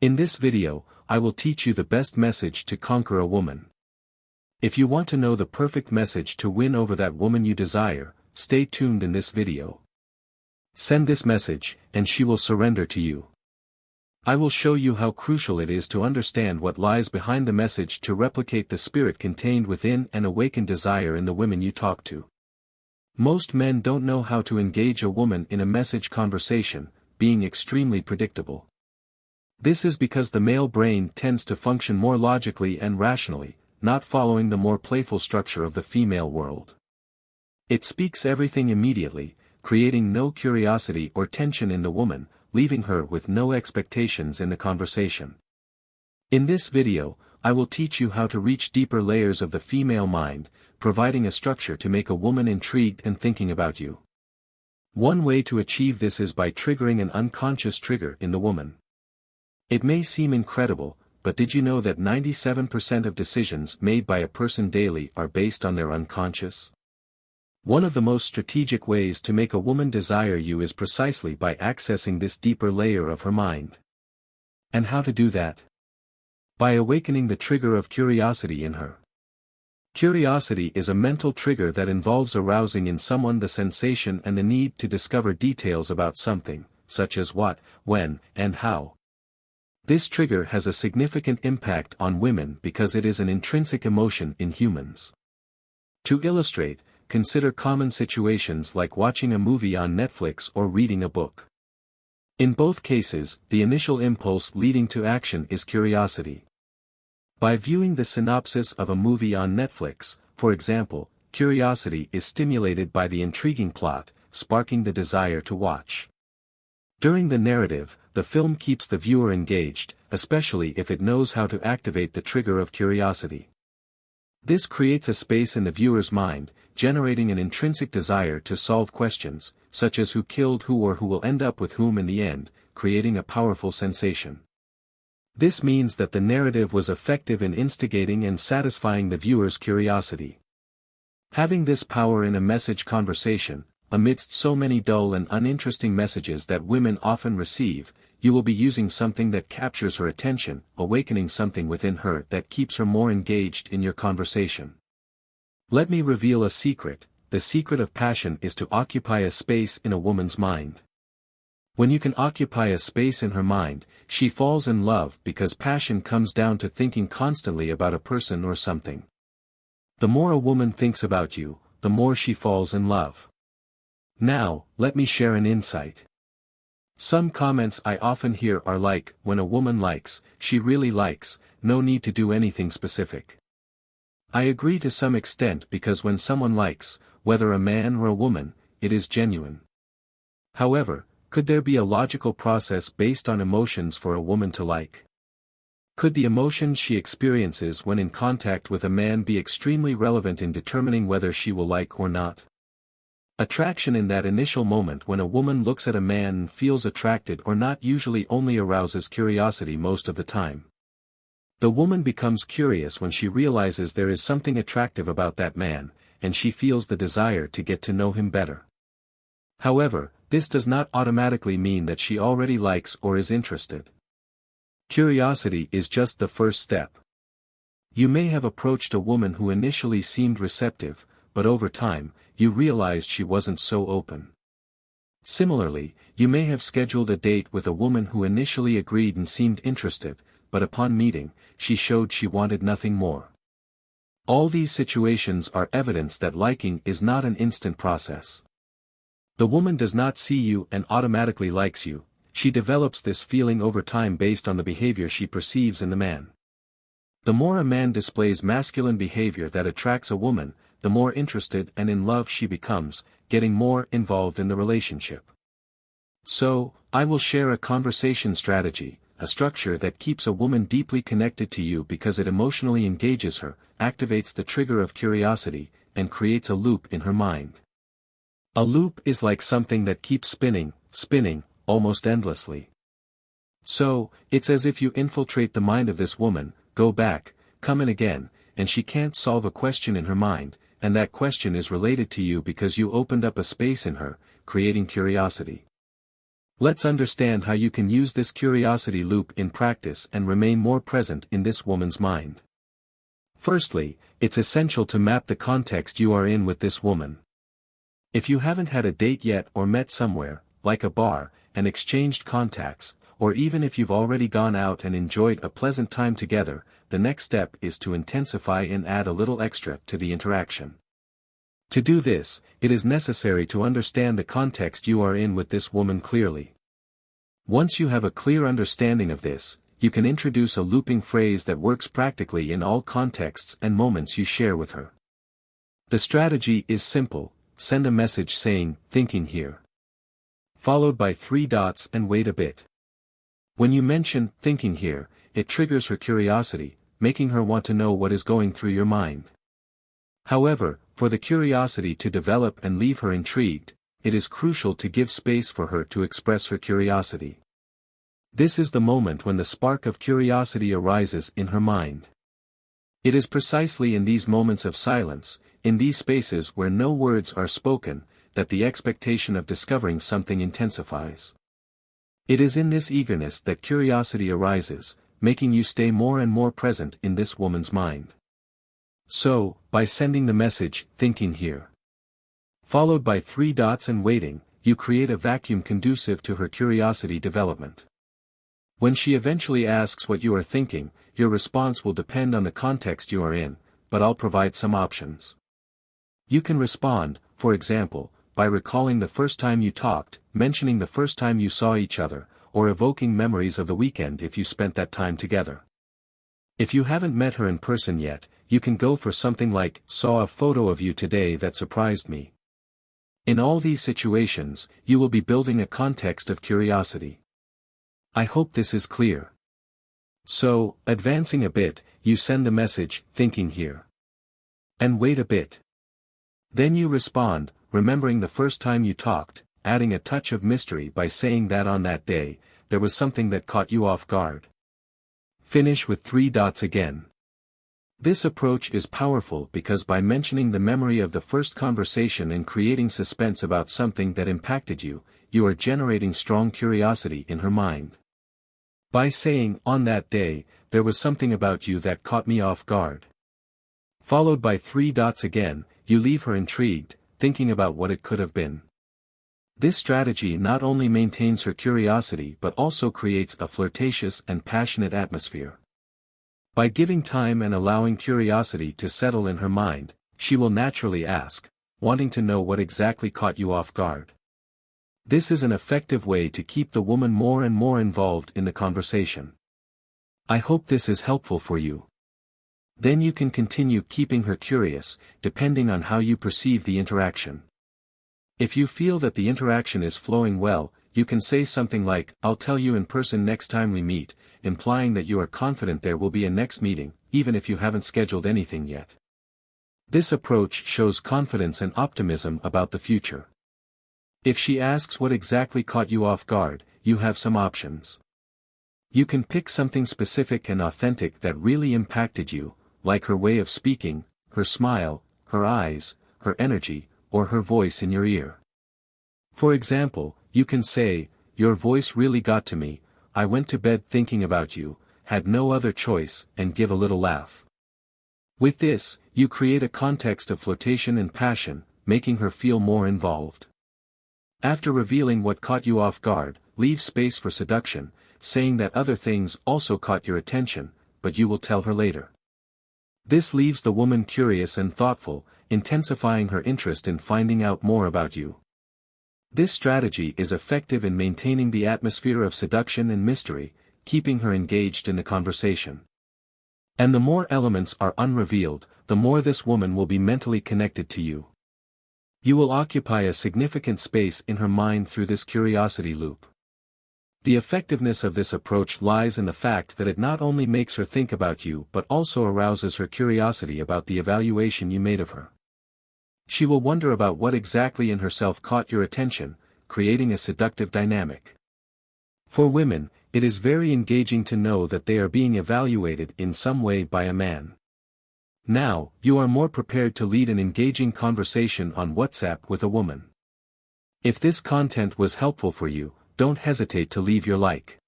In this video, I will teach you the best message to conquer a woman. If you want to know the perfect message to win over that woman you desire, stay tuned in this video. Send this message, and she will surrender to you. I will show you how crucial it is to understand what lies behind the message to replicate the spirit contained within and awaken desire in the women you talk to. Most men don't know how to engage a woman in a message conversation, being extremely predictable. This is because the male brain tends to function more logically and rationally, not following the more playful structure of the female world. It speaks everything immediately, creating no curiosity or tension in the woman, leaving her with no expectations in the conversation. In this video, I will teach you how to reach deeper layers of the female mind, providing a structure to make a woman intrigued and thinking about you. One way to achieve this is by triggering an unconscious trigger in the woman. It may seem incredible, but did you know that 97% of decisions made by a person daily are based on their unconscious? One of the most strategic ways to make a woman desire you is precisely by accessing this deeper layer of her mind. And how to do that? By awakening the trigger of curiosity in her. Curiosity is a mental trigger that involves arousing in someone the sensation and the need to discover details about something, such as what, when, and how. This trigger has a significant impact on women because it is an intrinsic emotion in humans. To illustrate, consider common situations like watching a movie on Netflix or reading a book. In both cases, the initial impulse leading to action is curiosity. By viewing the synopsis of a movie on Netflix, for example, curiosity is stimulated by the intriguing plot, sparking the desire to watch. During the narrative, the film keeps the viewer engaged, especially if it knows how to activate the trigger of curiosity. This creates a space in the viewer's mind, generating an intrinsic desire to solve questions, such as who killed who or who will end up with whom in the end, creating a powerful sensation. This means that the narrative was effective in instigating and satisfying the viewer's curiosity. Having this power in a message conversation, amidst so many dull and uninteresting messages that women often receive, you will be using something that captures her attention, awakening something within her that keeps her more engaged in your conversation. Let me reveal a secret: the secret of passion is to occupy a space in a woman's mind. When you can occupy a space in her mind, she falls in love because passion comes down to thinking constantly about a person or something. The more a woman thinks about you, the more she falls in love. Now, let me share an insight. Some comments I often hear are like, when a woman likes, she really likes, no need to do anything specific. I agree to some extent because when someone likes, whether a man or a woman, it is genuine. However, could there be a logical process based on emotions for a woman to like? Could the emotions she experiences when in contact with a man be extremely relevant in determining whether she will like or not? Attraction in that initial moment when a woman looks at a man and feels attracted or not usually only arouses curiosity most of the time. The woman becomes curious when she realizes there is something attractive about that man, and she feels the desire to get to know him better. However, this does not automatically mean that she already likes or is interested. Curiosity is just the first step. You may have approached a woman who initially seemed receptive, but over time, you realized she wasn't so open. Similarly, you may have scheduled a date with a woman who initially agreed and seemed interested, but upon meeting, she showed she wanted nothing more. All these situations are evidence that liking is not an instant process. The woman does not see you and automatically likes you, she develops this feeling over time based on the behavior she perceives in the man. The more a man displays masculine behavior that attracts a woman, the more interested and in love she becomes, getting more involved in the relationship. So, I will share a conversation strategy, a structure that keeps a woman deeply connected to you because it emotionally engages her, activates the trigger of curiosity, and creates a loop in her mind. A loop is like something that keeps spinning, almost endlessly. So, it's as if you infiltrate the mind of this woman, go back, come in again, and she can't solve a question in her mind, and that question is related to you because you opened up a space in her, creating curiosity. Let's understand how you can use this curiosity loop in practice and remain more present in this woman's mind. Firstly, it's essential to map the context you are in with this woman. If you haven't had a date yet or met somewhere, like a bar, and exchanged contacts, or even if you've already gone out and enjoyed a pleasant time together, the next step is to intensify and add a little extra to the interaction. To do this, it is necessary to understand the context you are in with this woman clearly. Once you have a clear understanding of this, you can introduce a looping phrase that works practically in all contexts and moments you share with her. The strategy is simple: send a message saying, "Thinking here," followed by 3 dots and wait a bit. When you mention, "thinking here," it triggers her curiosity, making her want to know what is going through your mind. However, for the curiosity to develop and leave her intrigued, it is crucial to give space for her to express her curiosity. This is the moment when the spark of curiosity arises in her mind. It is precisely in these moments of silence, in these spaces where no words are spoken, that the expectation of discovering something intensifies. It is in this eagerness that curiosity arises, making you stay more and more present in this woman's mind. So, by sending the message, "Thinking here," followed by 3 dots and waiting, you create a vacuum conducive to her curiosity development. When she eventually asks what you are thinking, your response will depend on the context you are in, but I'll provide some options. You can respond, for example, by recalling the first time you talked, mentioning the first time you saw each other, or evoking memories of the weekend if you spent that time together. If you haven't met her in person yet, you can go for something like, "Saw a photo of you today that surprised me." In all these situations, you will be building a context of curiosity. I hope this is clear. So, advancing a bit, you send the message, "Thinking here," and wait a bit. Then you respond, remembering the first time you talked, adding a touch of mystery by saying that on that day, there was something that caught you off guard. Finish with 3 dots again. This approach is powerful because by mentioning the memory of the first conversation and creating suspense about something that impacted you, you are generating strong curiosity in her mind. By saying, "On that day, there was something about you that caught me off guard," followed by 3 dots again, you leave her intrigued, thinking about what it could have been. This strategy not only maintains her curiosity but also creates a flirtatious and passionate atmosphere. By giving time and allowing curiosity to settle in her mind, she will naturally ask, wanting to know what exactly caught you off guard. This is an effective way to keep the woman more and more involved in the conversation. I hope this is helpful for you. Then you can continue keeping her curious, depending on how you perceive the interaction. If you feel that the interaction is flowing well, you can say something like, "I'll tell you in person next time we meet," implying that you are confident there will be a next meeting, even if you haven't scheduled anything yet. This approach shows confidence and optimism about the future. If she asks what exactly caught you off guard, you have some options. You can pick something specific and authentic that really impacted you, like her way of speaking, her smile, her eyes, her energy, or her voice in your ear. For example, you can say, "Your voice really got to me, I went to bed thinking about you, had no other choice," and give a little laugh. With this, you create a context of flirtation and passion, making her feel more involved. After revealing what caught you off guard, leave space for seduction, saying that other things also caught your attention, but you will tell her later. This leaves the woman curious and thoughtful, intensifying her interest in finding out more about you. This strategy is effective in maintaining the atmosphere of seduction and mystery, keeping her engaged in the conversation. And the more elements are unrevealed, the more this woman will be mentally connected to you. You will occupy a significant space in her mind through this curiosity loop. The effectiveness of this approach lies in the fact that it not only makes her think about you but also arouses her curiosity about the evaluation you made of her. She will wonder about what exactly in herself caught your attention, creating a seductive dynamic. For women, it is very engaging to know that they are being evaluated in some way by a man. Now, you are more prepared to lead an engaging conversation on WhatsApp with a woman. If this content was helpful for you, don't hesitate to leave your like.